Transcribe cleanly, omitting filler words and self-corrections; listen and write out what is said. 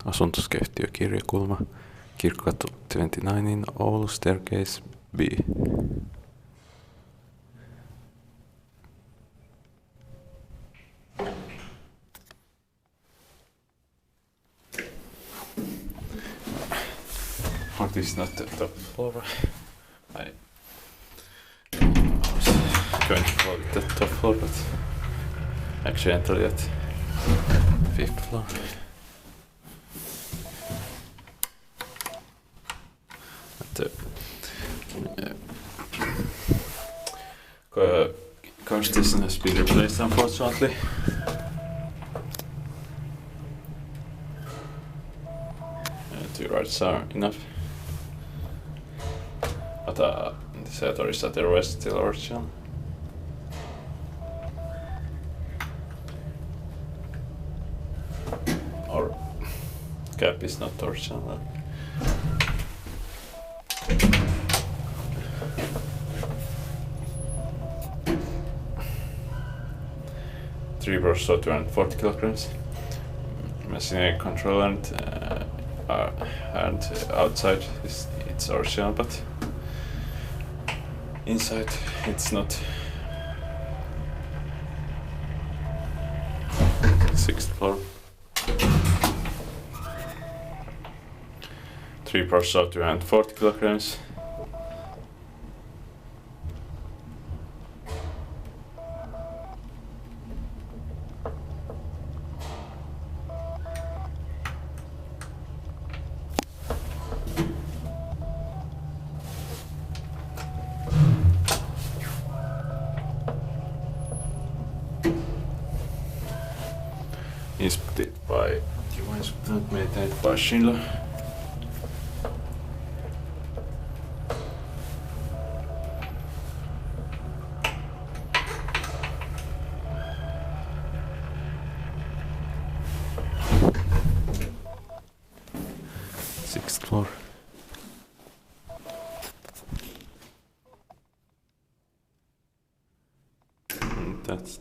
Asuntoskeittiö Kirjakulma, Kirkkokatu 29, Oulu, staircase B. Or this is not the top floor. I was going to call it the top floor, but accidentally at 5th floor. Car station has been replaced, unfortunately. Two rides are enough. But the setor is at the rest still original. Or cap is not original. Three bars so 240 kilograms. Machinery control and outside it's original, but inside it's not. 6th floor. 3 bars so 240 kilograms. Inspected by maintained by Schindler. Sixth floor. And that's